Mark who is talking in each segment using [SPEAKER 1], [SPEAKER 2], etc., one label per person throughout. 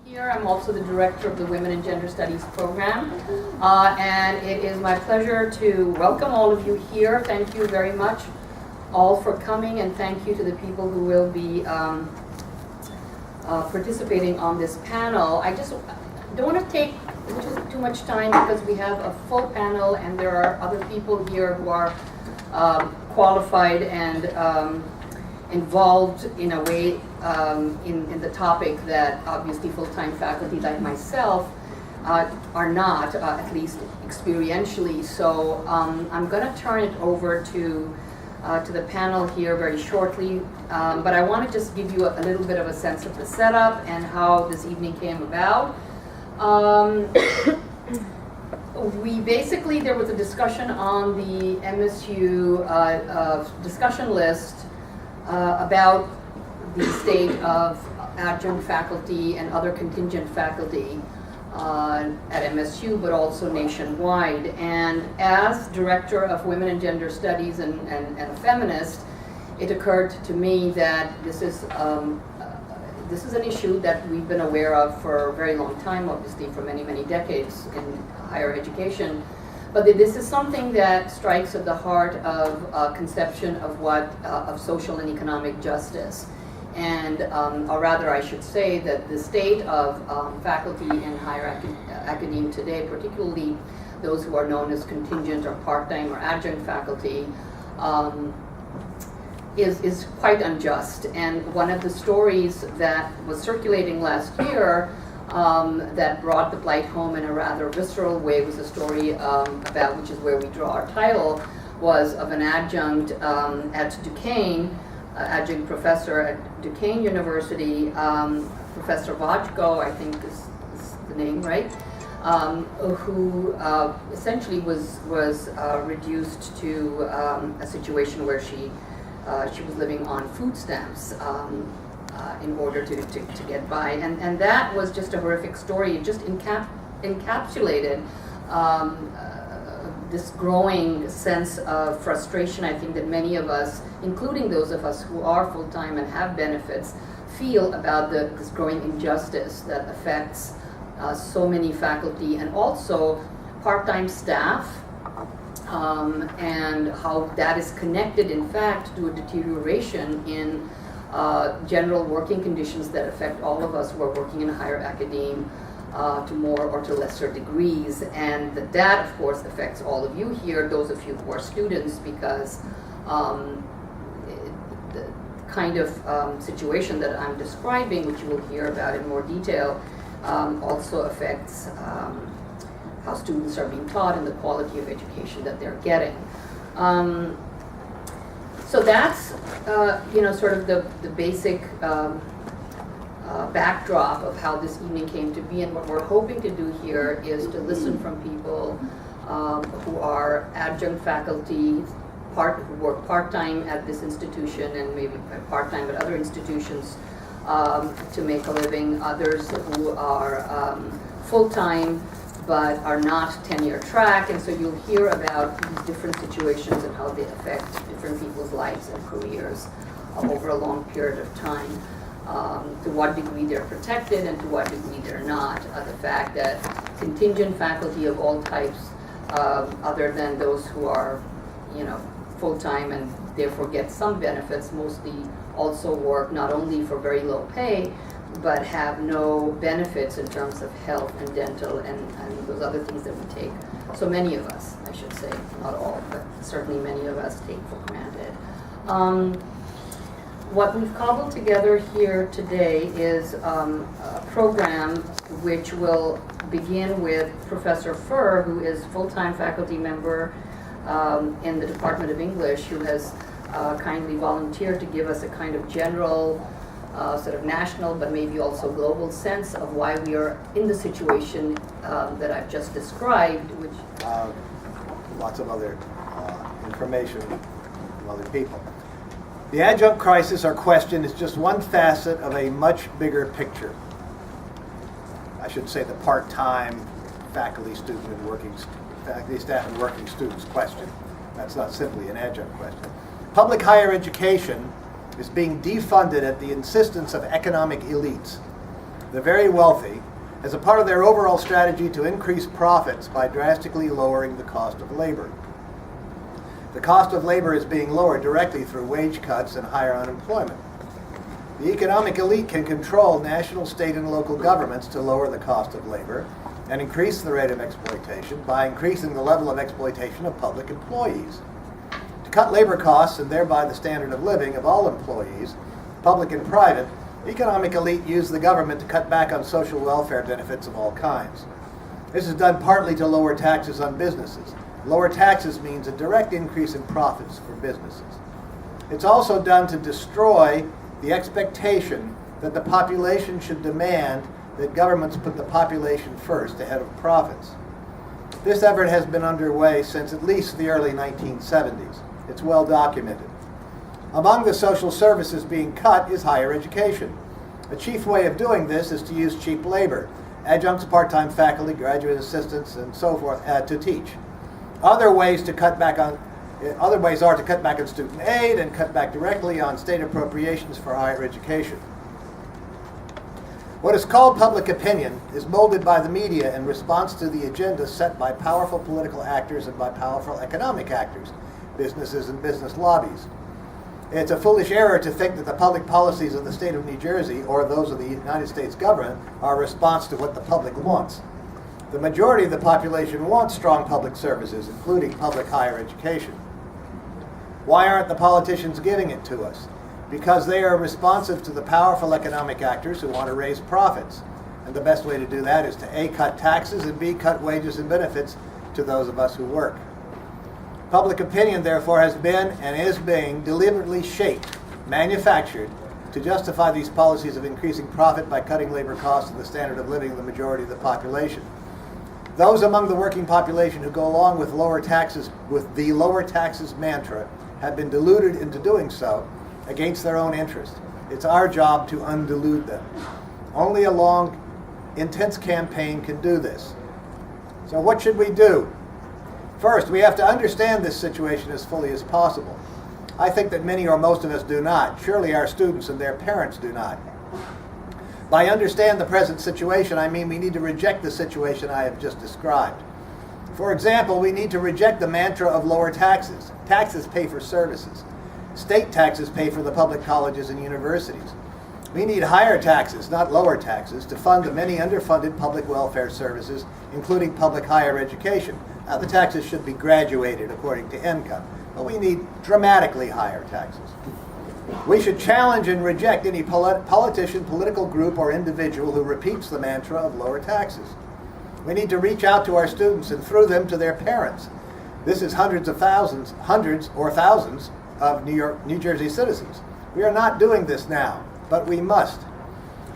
[SPEAKER 1] Here, I'm also the director of the Women and Gender Studies program, and it is my pleasure to welcome all of you here. Thank you very much all for coming, and thank you to the people who will be participating on this panel. I just don't want to take too much time because we have a full panel and there are other people here who are qualified and involved in a way in the topic that obviously full-time faculty like myself are not, at least experientially. So I'm going to turn it over to the panel here very shortly, but I want to just give you a little bit of a sense of the setup and how this evening came about. There was a discussion on the MSU discussion list about the state of adjunct faculty and other contingent faculty at MSU, but also nationwide. And as director of Women and Gender Studies and a feminist, it occurred to me that this is an issue that we've been aware of for a very long time, obviously for many, many decades in higher education. But this is something that strikes at the heart of a conception of of social and economic justice. And, or rather I should say that the state of faculty in higher academia today, particularly those who are known as contingent or part-time or adjunct faculty, is quite unjust. And one of the stories that was circulating last year that brought the blight home in a rather visceral way was a story about, which is where we draw our title, was of an adjunct at Duquesne, adjunct professor at Duquesne University, Professor Vajko, I think is the name, right? Who essentially was reduced to a situation where she was living on food stamps in order to get by, and that was just a horrific story. It just encapsulated this growing sense of frustration, I think, that many of us, including those of us who are full-time and have benefits, feel about this growing injustice that affects so many faculty and also part-time staff, and how that is connected, in fact, to a deterioration in general working conditions that affect all of us who are working in higher academia to more or to lesser degrees. And that, of course, affects all of you here, those of you who are students, because the kind of situation that I'm describing, which you will hear about in more detail, also affects how students are being taught and the quality of education that they're getting. So that's sort of the basic backdrop of how this evening came to be, and what we're hoping to do here is to listen from people who are adjunct faculty, who work part-time at this institution and maybe part-time at other institutions to make a living, others who are full-time but are not tenure track, and so you'll hear about these different situations and how they affect different people's lives and careers over a long period of time. To what degree they're protected and to what degree they're not. The fact that contingent faculty of all types, other than those who are, full-time and therefore get some benefits, mostly also work not only for very low pay, but have no benefits in terms of health and dental and those other things that we take. So many of us, I should say, not all, but certainly many of us take for granted. What we've cobbled together here today is a program which will begin with Professor Furr, who is full-time faculty member in the Department of English, who has kindly volunteered to give us a kind of general, sort of national, but maybe also global sense of why we are in the situation that I've just described, which...
[SPEAKER 2] Lots of other information from other people. The adjunct crisis, or question, is just one facet of a much bigger picture. I should say the part-time faculty staff and working students question. That's not simply an adjunct question. Public higher education is being defunded at the insistence of economic elites the very wealthy, as a part of their overall strategy to increase profits by drastically lowering the cost of labor. The cost of labor is being lowered directly through wage cuts and higher unemployment. The economic elite can control national, state, and local governments to lower the cost of labor and increase the rate of exploitation by increasing the level of exploitation of public employees. To cut labor costs and thereby the standard of living of all employees, public and private, the economic elite use the government to cut back on social welfare benefits of all kinds. This is done partly to lower taxes on businesses. Lower taxes means a direct increase in profits for businesses. It's also done to destroy the expectation that the population should demand that governments put the population first ahead of profits. This effort has been underway since at least the early 1970s. It's well documented. Among the social services being cut is higher education. A chief way of doing this is to use cheap labor, adjuncts, part-time faculty, graduate assistants, and so forth, to teach. Other ways are to cut back on student aid and cut back directly on state appropriations for higher education. What is called public opinion is molded by the media in response to the agenda set by powerful political actors and by powerful economic actors, businesses and business lobbies. It's a foolish error to think that the public policies of the state of New Jersey or those of the United States government are a response to what the public wants. The majority of the population wants strong public services, including public higher education. Why aren't the politicians giving it to us? Because they are responsive to the powerful economic actors who want to raise profits. And the best way to do that is to A, cut taxes, and B, cut wages and benefits to those of us who work. Public opinion, therefore, has been and is being deliberately shaped, manufactured, to justify these policies of increasing profit by cutting labor costs and the standard of living of the majority of the population. Those among the working population who go along with the lower taxes mantra have been deluded into doing so against their own interest. It's our job to undelude them. Only a long, intense campaign can do this. So what should we do? First, we have to understand this situation as fully as possible. I think that many or most of us do not. Surely our students and their parents do not. By understand the present situation, I mean we need to reject the situation I have just described. For example, we need to reject the mantra of lower taxes. Taxes pay for services. State taxes pay for the public colleges and universities. We need higher taxes, not lower taxes, to fund the many underfunded public welfare services, including public higher education. Now, the taxes should be graduated according to income, but we need dramatically higher taxes. We should challenge and reject any politician, political group, or individual who repeats the mantra of lower taxes. We need to reach out to our students and through them to their parents. This is hundreds or thousands of New Jersey citizens. We are not doing this now, but we must.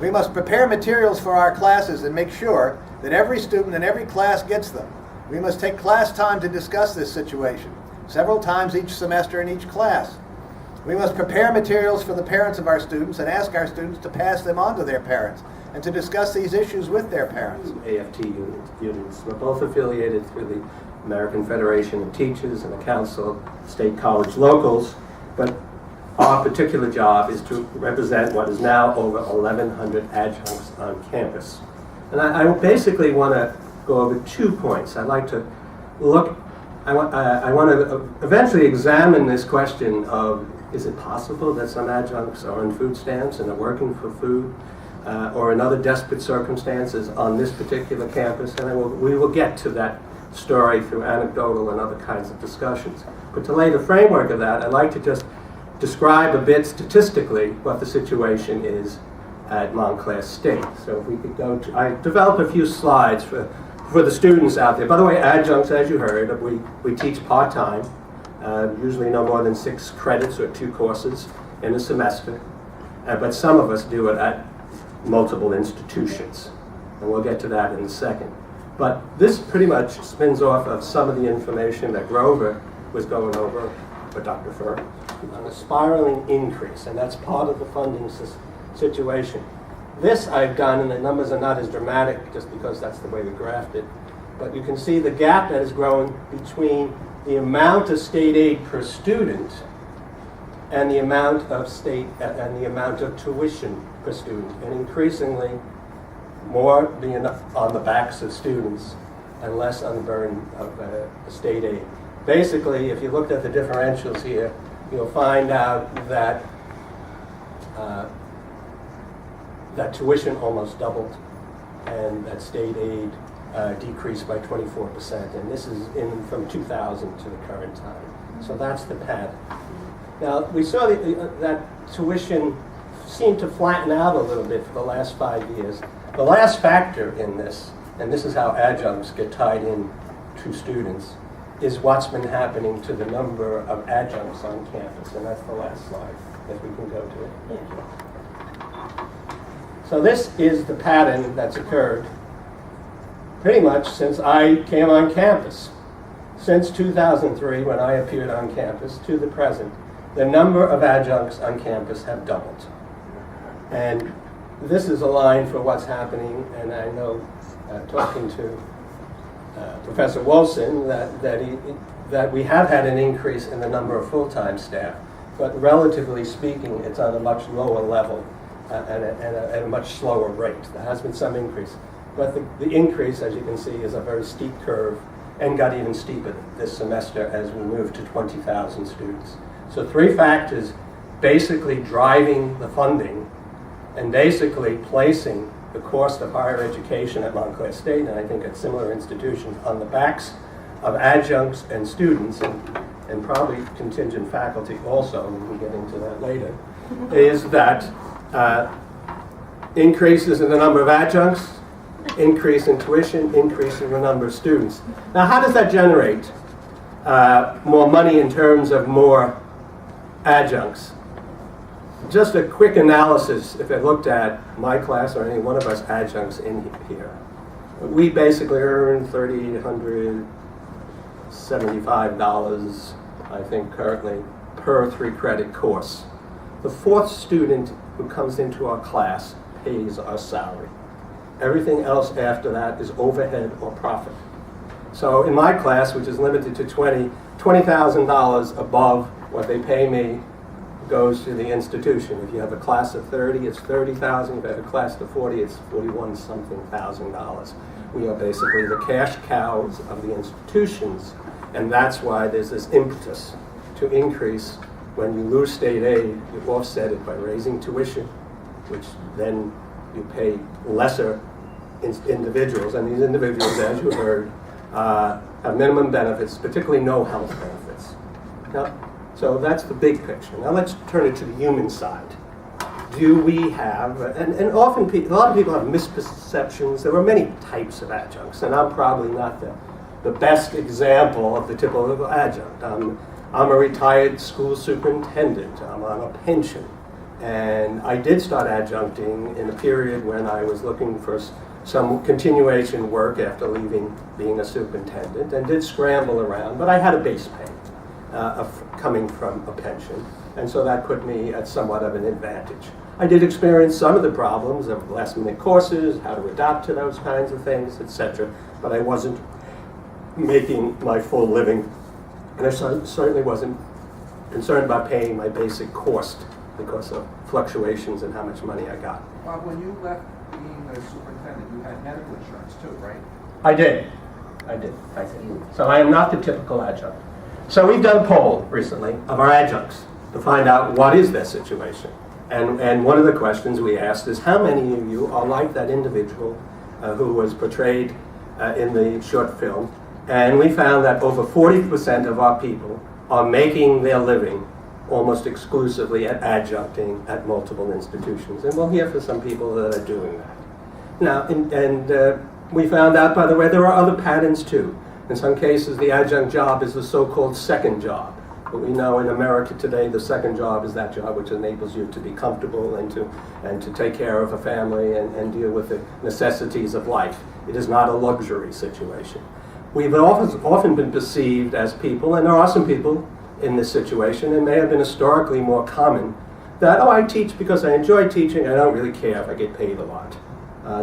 [SPEAKER 2] We must prepare materials for our classes and make sure that every student in every class gets them. We must take class time to discuss this situation, several times each semester in each class. We must prepare materials for the parents of our students and ask our students to pass them on to their parents and to discuss these issues with their parents.
[SPEAKER 3] AFT unions. We're both affiliated through the American Federation of Teachers and the Council of State College Locals, but our particular job is to represent what is now over 1,100 adjuncts on campus. And I basically want to go over 2 points. I'd like to I want to eventually examine this question of, is it possible that some adjuncts are on food stamps and are working for food or in other desperate circumstances on this particular campus? And we will get to that story through anecdotal and other kinds of discussions. But to lay the framework of that, I'd like to just describe a bit statistically what the situation is at Montclair State. So if we could go to, I developed a few slides for the students out there. By the way, adjuncts, as you heard, we teach part-time, usually no more than 6 credits or 2 courses in a semester, but some of us do it at multiple institutions, and we'll get to that in a second. But this pretty much spins off of some of the information that Grover was going over for Dr. Furr on a spiraling increase, and that's part of the funding situation. This I've done, and the numbers are not as dramatic just because that's the way we graphed it, but you can see the gap that has grown between the amount of state aid per student and the amount of tuition per student. And increasingly, more being on the backs of students and less on the burden of state aid. Basically, if you looked at the differentials here, you'll find out that that tuition almost doubled and that state aid decreased by 24%. And this is from 2000 to the current time. So that's the pattern. Now, we saw that tuition seemed to flatten out a little bit for the last 5 years. The last factor in this, and this is how adjuncts get tied in to students, is what's been happening to the number of adjuncts on campus. And that's the last slide, if we can go to it. Thank you. So this is the pattern that's occurred pretty much since I came on campus. Since 2003, when I appeared on campus, to the present, the number of adjuncts on campus have doubled. And this is a line for what's happening, and I know, talking to Professor Wilson, that we have had an increase in the number of full-time staff, but relatively speaking, it's on a much lower level and at a much slower rate. There has been some increase, but the increase, as you can see, is a very steep curve and got even steeper this semester as we move to 20,000 students. So 3 factors basically driving the funding and basically placing the cost of higher education at Montclair State, and I think at similar institutions, on the backs of adjuncts and students, and probably contingent faculty also, and we can get into that later, is that increases in the number of adjuncts, increase in tuition, increase in the number of students. Now, how does that generate more money in terms of more adjuncts? Just a quick analysis, if I looked at my class or any one of us adjuncts in here, we basically earn $375, I think, currently, per 3-credit course. The 4th student who comes into our class pays our salary. Everything else after that is overhead or profit. So in my class, which is limited to $20,000 above what they pay me goes to the institution. If you have a class of 30, it's $30,000. If you have a class of 40, it's $41-something thousand. We are basically the cash cows of the institutions, and that's why there's this impetus to increase. When you lose state aid, you offset it by raising tuition, which then you pay lesser individuals, and these individuals, as you heard, have minimum benefits, particularly no health benefits. Now, so that's the big picture. Now let's turn it to the human side. Do we have, and often a lot of people have misperceptions. There are many types of adjuncts, and I'm probably not the best example of the typical adjunct. I'm a retired school superintendent. I'm on a pension. And I did start adjuncting in a period when I was looking for some continuation work after leaving being a superintendent, and did scramble around, but I had a base pay coming from a pension, and so that put me at somewhat of an advantage. I did experience some of the problems of last-minute courses, how to adapt to those kinds of things, etc., but I wasn't making my full living, and I certainly wasn't concerned about paying my basic cost because of fluctuations in how much money I got.
[SPEAKER 4] Bob, when you left being a superintendent, you had medical insurance too, right?
[SPEAKER 3] I did. So I am not the typical adjunct. So we've done a poll recently of our adjuncts to find out what is their situation. And one of the questions we asked is, how many of you are like that individual who was portrayed in the short film? And we found that over 40% of our people are making their living almost exclusively at adjuncting at multiple institutions. And we'll hear from some people that are doing that. Now, we found out, by the way, there are other patterns too. In some cases, the adjunct job is the so-called second job. But we know in America today, the second job is that job which enables you to be comfortable and to take care of a family and deal with the necessities of life. It is not a luxury situation. We've often been perceived as people, and there are some people in this situation, and may have been historically more common, that, I teach because I enjoy teaching, I don't really care if I get paid a lot.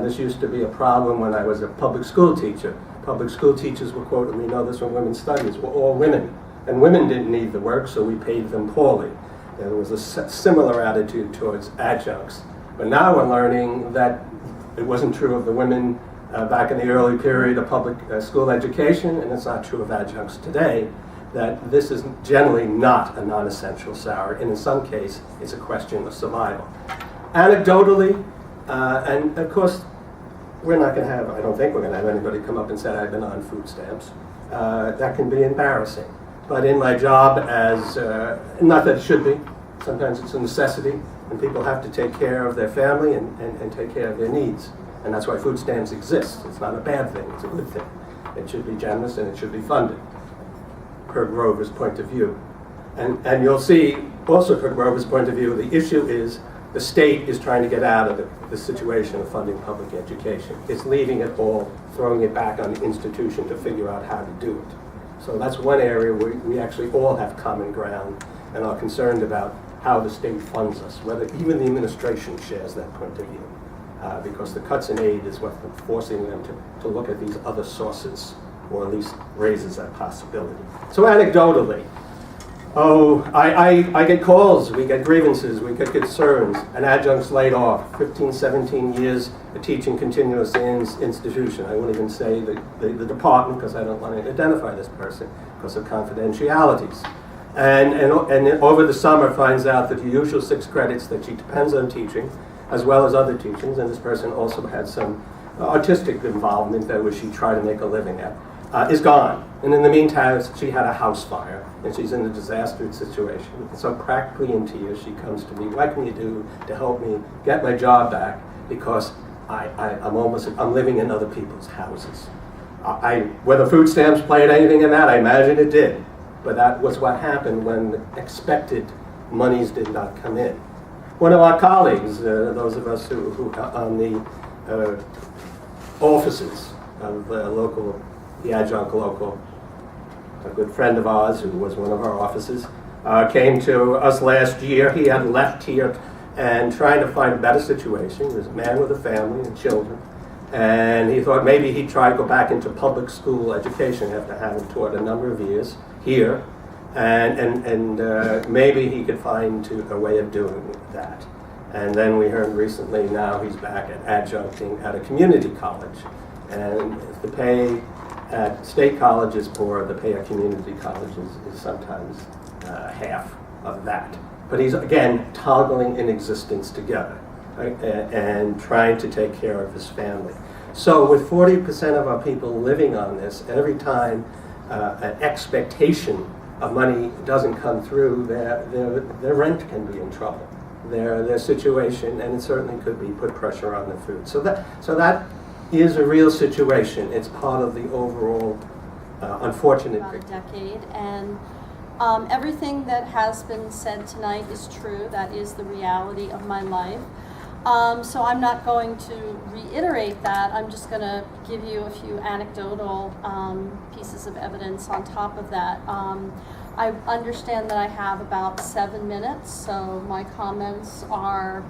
[SPEAKER 3] This used to be a problem when I was a public school teacher. Public school teachers were quoted, we know this from women's studies, were all women. And women didn't need the work, so we paid them poorly. There was a similar attitude towards adjuncts. But now we're learning that It wasn't true of the women back in the early period of public school education, and it's not true of adjuncts today, that this is generally not a non-essential salary, and in some case, it's a question of survival. Anecdotally, and of course, we're not going to have, I don't think we're going to have anybody come up and say I've been on food stamps. That can be embarrassing. But in my job as, not that it should be, sometimes it's a necessity, and people have to take care of their family and take care of their needs. And that's why food stamps exist. It's not a bad thing, it's a good thing. It should be generous and it should be funded, per Grover's point of view. And you'll see, also per Grover's point of view, the issue is the state is trying to get out of the situation of funding public education. It's leaving it all, throwing it back on the institution to figure out how to do it. So that's one area where we actually all have common ground and are concerned about how the state funds us, whether even the administration shares that point of view. Because the cuts in aid is what's forcing them to look at these other sources, or at least raises that possibility. So anecdotally, I get calls, we get grievances, we get concerns. An adjunct's laid off, 15, 17 years a teaching continuous institution. I won't even say the department because I don't want to identify this person because of confidentialities. And over the summer finds out that the usual 6 credits that she depends on teaching, as well as other teachings, and this person also had some artistic involvement that she tried to make a living at, is gone. And in the meantime, she had a house fire, and she's in a disastrous situation. And so practically in tears, she comes to me, what can you do to help me get my job back? Because I'm living in other people's houses. Whether food stamps played anything in that, I imagine it did. But that was what happened when the expected monies did not come in. One of our colleagues, those of us who are on the offices of the adjunct local, a good friend of ours who was one of our offices, came to us last year. He had left here and trying to find a better situation. He was a man with a family and children. And he thought maybe he'd try to go back into public school education after having taught a number of years here. And maybe he could find a way of doing that. And then we heard recently now he's back at adjuncting at a community college. And if the pay at state college is poor, the pay at community college is sometimes half of that. But he's, again, toggling in existence together, right? And trying to take care of his family. So with 40% of our people living on this, every time an expectation of money doesn't come through, their rent can be in trouble, their situation, and it certainly could be put pressure on the food. So that is a real situation. It's part of the overall unfortunate
[SPEAKER 5] about a decade, and everything that has been said tonight is true. That is the reality of my life. So I'm not going to reiterate that. I'm just going to give you a few anecdotal pieces of evidence on top of that. I understand that I have about 7 minutes, so my comments are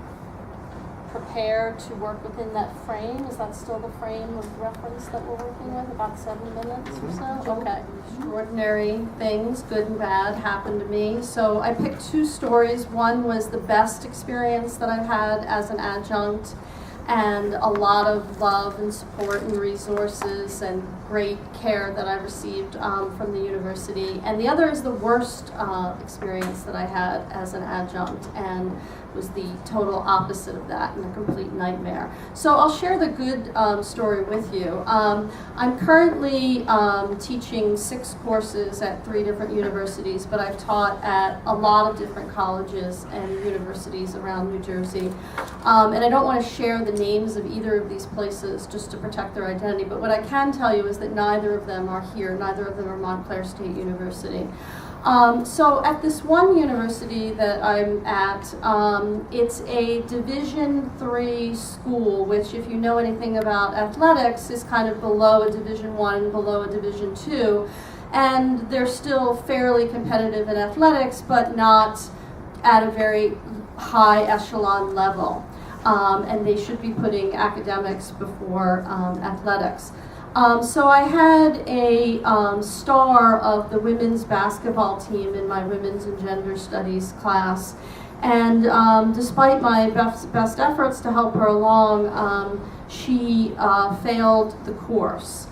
[SPEAKER 5] prepared to work within that frame. Is that still the frame of reference that we're working with, about 7 minutes or so? Okay. Extraordinary things, good and bad, happened to me. So I picked 2 stories. One was the best experience that I've had as an adjunct, and a lot of love and support and resources and great care that I received from the university. And the other is the worst experience that I had as an adjunct, and was the total opposite of that and a complete nightmare. So I'll share the good story with you. I'm currently teaching 6 courses at 3 different universities, but I've taught at a lot of different colleges and universities around New Jersey. And I don't want to share the names of either of these places just to protect their identity, but what I can tell you is that neither of them are here. Neither of them are Montclair State University. So at this one university that I'm at, it's a Division III school, which, if you know anything about athletics, is kind of below a Division I, below a Division II, and they're still fairly competitive in athletics, but not at a very high echelon level. And they should be putting academics before athletics. So I had a star of the women's basketball team in my women's and gender studies class, And despite my best efforts to help her along, she failed the course.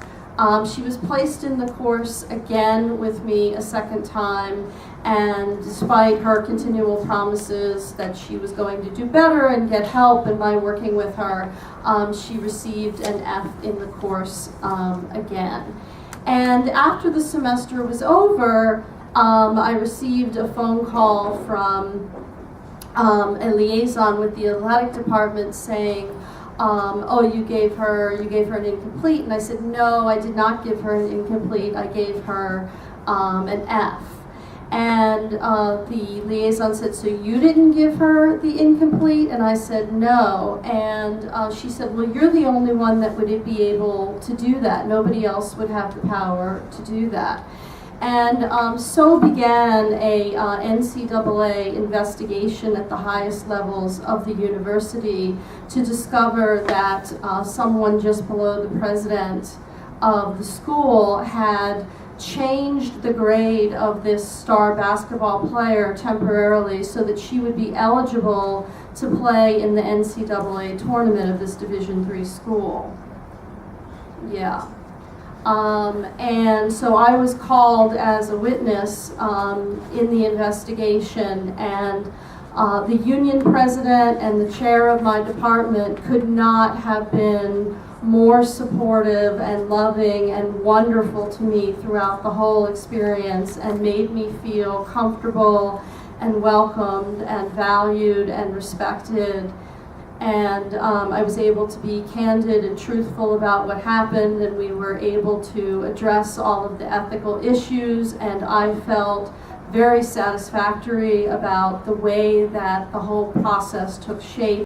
[SPEAKER 5] She was placed in the course again with me a second time, and despite her continual promises that she was going to do better and get help and my working with her, she received an F in the course again. And after the semester was over, I received a phone call from a liaison with the athletic department saying, oh, you gave her an incomplete. And I said, no, I did not give her an incomplete. I gave her an F. And the liaison said, so you didn't give her the incomplete? And I said, no. And she said, well, you're the only one that would be able to do that. Nobody else would have the power to do that. And so began a NCAA investigation at the highest levels of the university to discover that someone just below the president of the school had changed the grade of this star basketball player temporarily so that she would be eligible to play in the NCAA tournament of this Division III school. Yeah. And so I was called as a witness in the investigation, and the union president and the chair of my department could not have been more supportive and loving and wonderful to me throughout the whole experience, and made me feel comfortable and welcomed and valued and respected. And I was able to be candid and truthful about what happened, and we were able to address all of the ethical issues, and I felt very satisfactory about the way that the whole process took shape.